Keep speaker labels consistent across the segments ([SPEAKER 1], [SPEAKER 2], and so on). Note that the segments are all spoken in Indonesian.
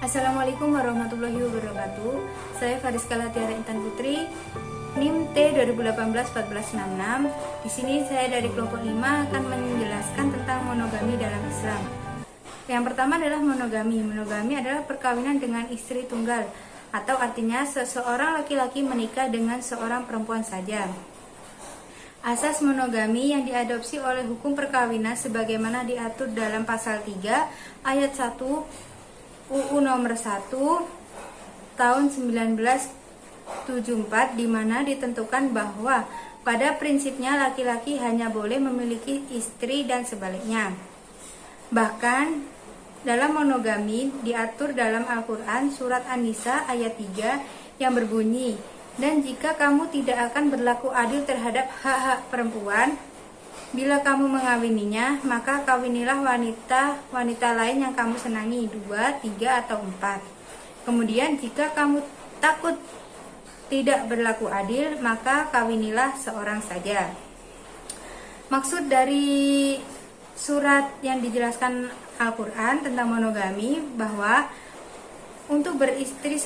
[SPEAKER 1] Assalamualaikum warahmatullahi wabarakatuh. Saya Fariska Latiara Intan Putri, NIM T 2018-1466. Di sini saya dari kelompok 5 akan menjelaskan tentang monogami dalam Islam. Yang pertama adalah monogami. Monogami adalah perkawinan dengan istri tunggal, atau artinya seseorang laki-laki menikah dengan seorang perempuan saja. Asas monogami yang diadopsi oleh hukum perkawinan sebagaimana diatur dalam pasal 3 ayat 1 UU nomor 1 tahun 1974, di mana ditentukan bahwa pada prinsipnya laki-laki hanya boleh memiliki istri dan sebaliknya. Bahkan dalam monogami diatur dalam Al-Quran surat An-Nisa ayat 3 yang berbunyi, dan jika kamu tidak akan berlaku adil terhadap hak-hak perempuan, bila kamu mengawininya, maka kawinilah wanita lain yang kamu senangi, 2, 3, atau 4. Kemudian jika kamu takut tidak berlaku adil, maka kawinilah seorang saja. Maksud dari surat yang dijelaskan Al-Quran tentang monogami bahwa untuk beristri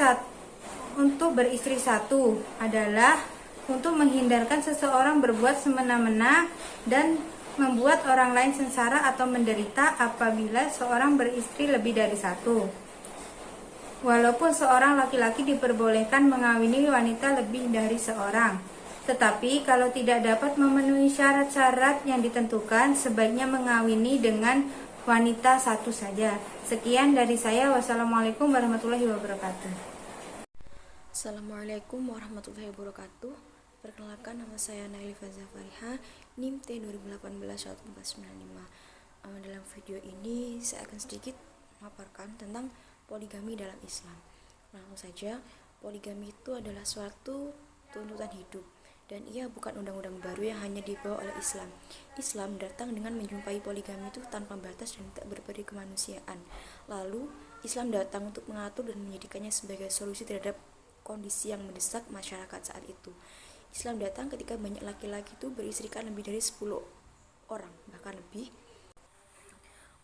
[SPEAKER 1] satu adalah untuk menghindarkan seseorang berbuat semena-mena dan membuat orang lain sengsara atau menderita apabila seorang beristri lebih dari satu. Walaupun seorang laki-laki diperbolehkan mengawini wanita lebih dari seorang, tetapi kalau tidak dapat memenuhi syarat-syarat yang ditentukan, sebaiknya mengawini dengan wanita satu saja. Sekian dari saya. Wassalamualaikum warahmatullahi wabarakatuh.
[SPEAKER 2] Assalamualaikum warahmatullahi wabarakatuh. Perkenalkan, nama saya Naili Faza Fariha, NIM T 2018-1495. Dalam video ini saya akan sedikit memaparkan tentang poligami dalam Islam. Langsung saja, poligami itu adalah suatu tuntutan hidup, dan ia bukan undang-undang baru yang hanya dibawa oleh Islam. Islam datang dengan menjumpai poligami itu tanpa batas dan tak berperi kemanusiaan. Lalu Islam datang untuk mengatur dan menjadikannya sebagai solusi terhadap kondisi yang mendesak masyarakat saat itu. Islam datang ketika banyak laki-laki itu beristrikan lebih dari 10 orang, bahkan lebih.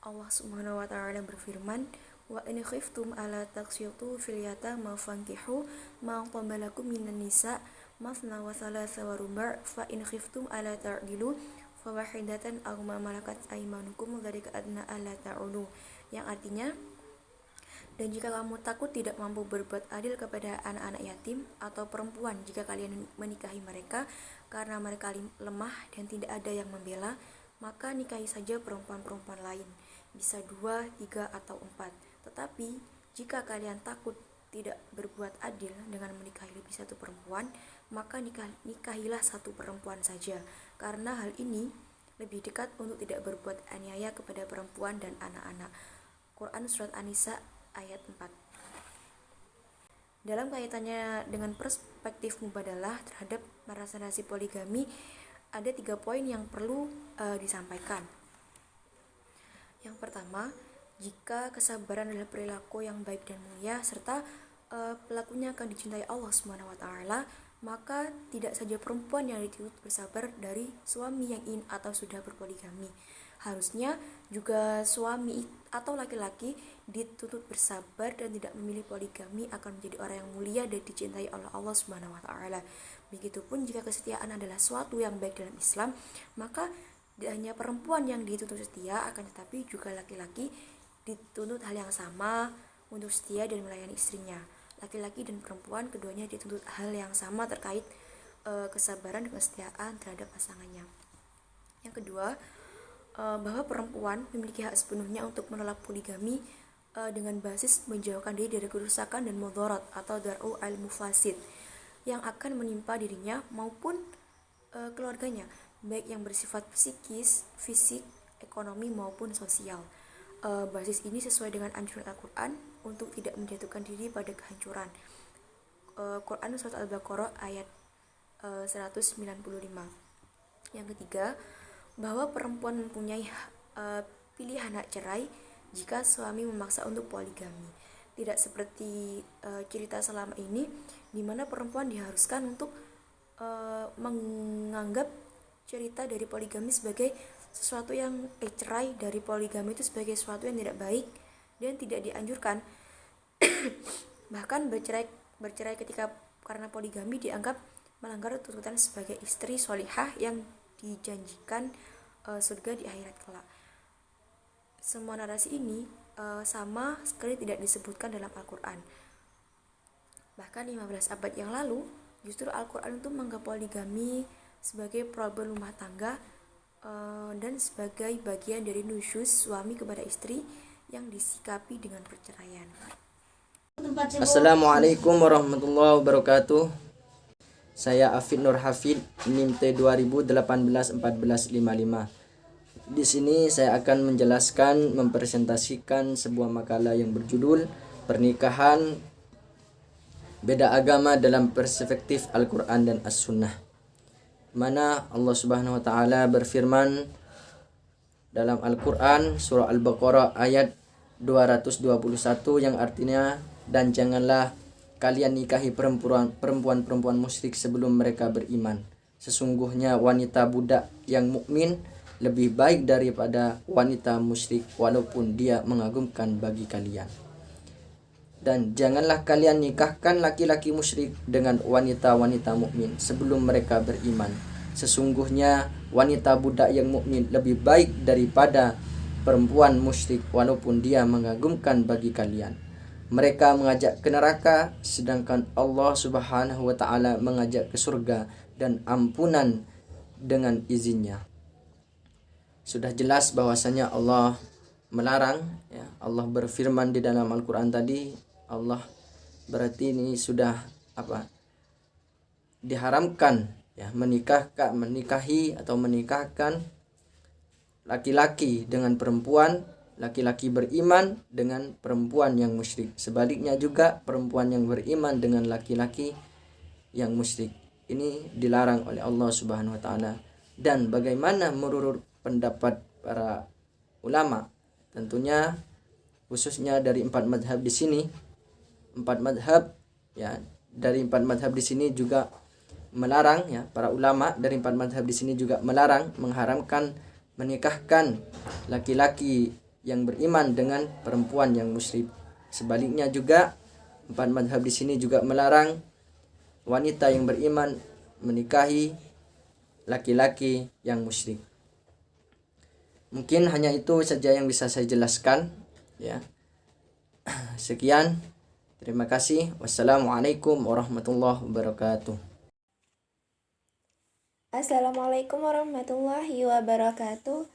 [SPEAKER 2] Allah Subhanahu wa taala berfirman, "Wa in khiftum ala taqsitu fil yatama fankihu ma qabalakum minan nisa mathna wa thalatha wa ruba' fa in khiftum ala ta'dilu fa wahidatan aw ma malakat aymanukum dzalika adna alla ta'ulu." Yang artinya, dan jika kamu takut tidak mampu berbuat adil kepada anak-anak yatim atau perempuan jika kalian menikahi mereka karena mereka lemah dan tidak ada yang membela, maka nikahi saja perempuan-perempuan lain, bisa 2, 3, atau 4. Tetapi jika kalian takut tidak berbuat adil dengan menikahi lebih satu perempuan, maka nikahilah satu perempuan saja, karena hal ini lebih dekat untuk tidak berbuat aniaya kepada perempuan dan anak-anak. Quran Surat An-Nisa ayat 4. Dalam kaitannya dengan perspektif mubadalah terhadap narasi poligami, ada 3 poin yang perlu disampaikan. Yang pertama, jika kesabaran adalah perilaku yang baik dan mulia serta pelakunya akan dicintai Allah Subhanahu wa taala, maka tidak saja perempuan yang dituntut bersabar dari suami yang ingin atau sudah berpoligami. Harusnya juga suami atau laki-laki dituntut bersabar dan tidak memilih poligami akan menjadi orang yang mulia dan dicintai oleh Allah Subhanahu wa taala. Begitupun jika kesetiaan adalah suatu yang baik dalam Islam, maka tidak hanya perempuan yang dituntut setia, akan tetapi juga laki-laki dituntut hal yang sama untuk setia dan melayani istrinya. Laki-laki dan perempuan keduanya dituntut hal yang sama terkait kesabaran dan kesetiaan terhadap pasangannya. Yang kedua, bahwa perempuan memiliki hak sepenuhnya untuk menolak poligami dengan basis menjauhkan diri dari kerusakan dan mudarat atau dar'u al-mufasid yang akan menimpa dirinya maupun keluarganya, baik yang bersifat psikis, fisik, ekonomi maupun sosial. Basis ini sesuai dengan anjuran Al-Quran untuk tidak menjatuhkan diri pada kehancuran. Quran Surat Al-Baqarah ayat 195. Yang ketiga, bahwa perempuan mempunyai pilihan hak cerai jika suami memaksa untuk poligami. Tidak seperti cerita selama ini, di mana perempuan diharuskan untuk menganggap cerita dari poligami sebagai sesuatu yang cerai dari poligami itu sebagai sesuatu yang tidak baik dan tidak dianjurkan. Bahkan bercerai ketika karena poligami dianggap melanggar tuntutan sebagai istri solihah yang dijanjikan surga di akhirat kelak. Semua narasi ini sama sekali tidak disebutkan dalam Al-Quran. Bahkan 15 abad yang lalu, justru Al-Quran itu menganggap poligami sebagai problem rumah tangga dan sebagai bagian dari nusyuz suami kepada istri yang disikapi dengan perceraian.
[SPEAKER 3] Assalamualaikum warahmatullahi wabarakatuh. Saya Afid Nur Hafid, NIM T 2018-1455. Di sini saya akan menjelaskan, mempresentasikan sebuah makalah yang berjudul Pernikahan Beda Agama dalam Perspektif Al-Quran dan As-Sunnah, mana Allah Subhanahu wa taala berfirman dalam Al-Quran surah Al-Baqarah ayat 221 yang artinya, dan janganlah kalian nikahi perempuan-perempuan musyrik sebelum mereka beriman. Sesungguhnya wanita budak yang mukmin lebih baik daripada wanita musyrik walaupun dia mengagumkan bagi kalian. Dan janganlah kalian nikahkan laki-laki musyrik dengan wanita-wanita mukmin sebelum mereka beriman. Sesungguhnya wanita budak yang mukmin lebih baik daripada perempuan musyrik walaupun dia mengagumkan bagi kalian. Mereka mengajak ke neraka, sedangkan Allah Subhanahu wa taala mengajak ke surga dan ampunan dengan izinnya. Sudah jelas bahwasanya Allah melarang, ya. Allah berfirman di dalam Al-Quran tadi, Allah berarti ini sudah diharamkan, ya, menikahi atau menikahkan laki-laki dengan perempuan, laki-laki beriman dengan perempuan yang musyrik. Sebaliknya juga perempuan yang beriman dengan laki-laki yang musyrik. Ini dilarang oleh Allah Subhanahu wa taala. Dan bagaimana menurut pendapat para ulama? Tentunya khususnya dari 4 mazhab di sini. 4 mazhab, ya, dari 4 mazhab di sini juga melarang, ya, para ulama dari 4 mazhab di sini juga melarang, mengharamkan menikahkan laki-laki yang beriman dengan perempuan yang musyrik. Sebaliknya juga 4 mazhab di sini juga melarang wanita yang beriman menikahi laki-laki yang musyrik. Mungkin hanya itu saja yang bisa saya jelaskan, ya. Sekian, terima kasih. Wassalamualaikum warahmatullahi wabarakatuh.
[SPEAKER 4] Assalamualaikum warahmatullahi wabarakatuh.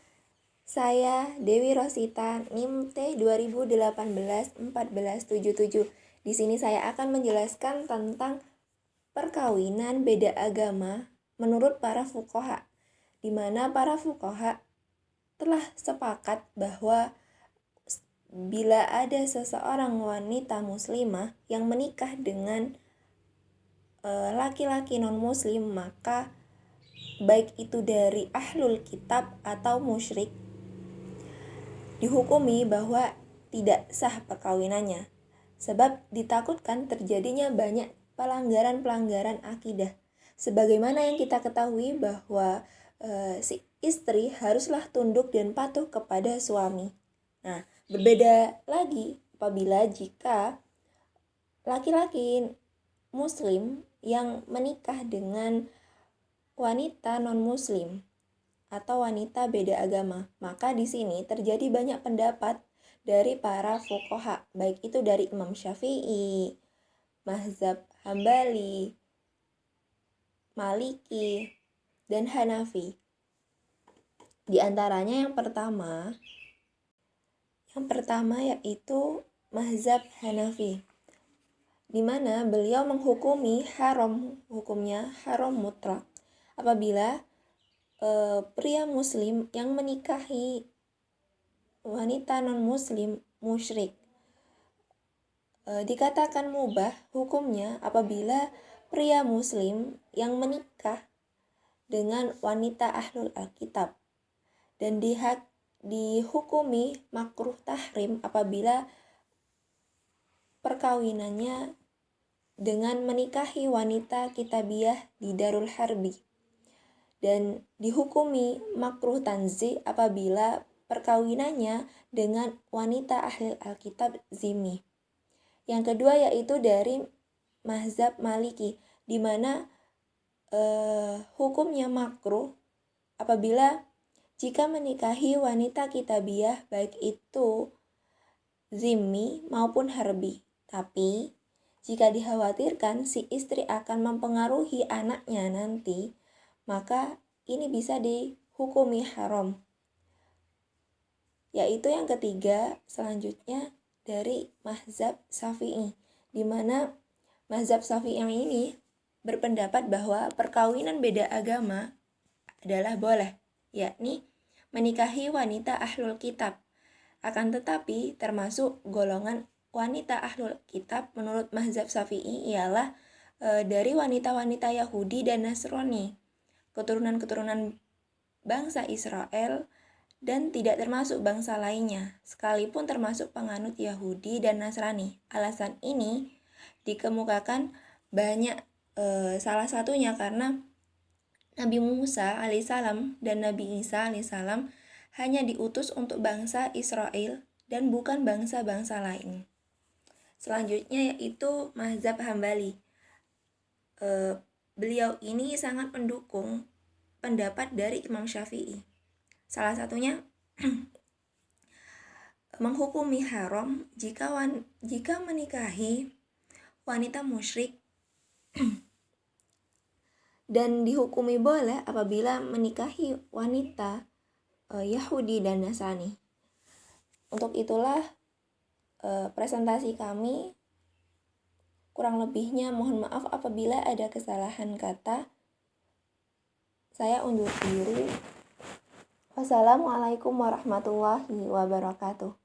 [SPEAKER 4] Saya Dewi Rosita, NIM T 2018-1477. Di sini saya akan menjelaskan tentang perkawinan beda agama menurut para fuqaha, di mana para fuqaha telah sepakat bahwa bila ada seseorang wanita muslimah yang menikah dengan laki-laki non-muslim, maka baik itu dari ahlul kitab atau musyrik, dihukumi bahwa tidak sah perkawinannya, sebab ditakutkan terjadinya banyak pelanggaran-pelanggaran akidah. Sebagaimana yang kita ketahui bahwa si istri haruslah tunduk dan patuh kepada suami. Nah, berbeda lagi apabila jika laki-laki muslim yang menikah dengan wanita non-muslim atau wanita beda agama, maka di sini terjadi banyak pendapat dari para fuqaha, baik itu dari Imam Syafi'i, mazhab Hambali, Maliki, dan Hanafi. Di antaranya yang pertama yaitu mazhab Hanafi, di mana beliau menghukumi hukumnya haram mutlak apabila pria muslim yang menikahi wanita non-muslim musyrik. Dikatakan mubah hukumnya apabila pria muslim yang menikah dengan wanita ahlul alkitab, dan dihukumi makruh tahrim apabila perkawinannya dengan menikahi wanita kitabiyah di Darul Harbi, dan dihukumi makruh tanzih apabila perkawinannya dengan wanita ahli Alkitab zimmi. Yang kedua yaitu dari mazhab Maliki, di mana hukumnya makruh apabila jika menikahi wanita kitabiah baik itu zimmi maupun harbi. Tapi jika dikhawatirkan si istri akan mempengaruhi anaknya nanti, maka ini bisa dihukumi haram. Yaitu yang ketiga selanjutnya dari mazhab Syafi'i, di mana mazhab Syafi'i ini berpendapat bahwa perkawinan beda agama adalah boleh, yakni menikahi wanita ahlul kitab. Akan tetapi termasuk golongan wanita ahlul kitab menurut mazhab Syafi'i ialah dari wanita-wanita Yahudi dan Nasrani, keturunan-keturunan bangsa Israel, dan tidak termasuk bangsa lainnya, sekalipun termasuk penganut Yahudi dan Nasrani. Alasan ini dikemukakan banyak, salah satunya karena Nabi Musa alaihissalam dan Nabi Isa alaihissalam hanya diutus untuk bangsa Israel dan bukan bangsa-bangsa lain. Selanjutnya yaitu mazhab Hambali. Beliau ini sangat mendukung pendapat dari Imam Syafi'i. Salah satunya menghukumi haram jika menikahi wanita musyrik dan dihukumi boleh apabila menikahi wanita Yahudi dan Nasrani. Untuk itulah presentasi kami. Kurang lebihnya mohon maaf apabila ada kesalahan kata. Saya undur diri. Wassalamualaikum warahmatullahi wabarakatuh.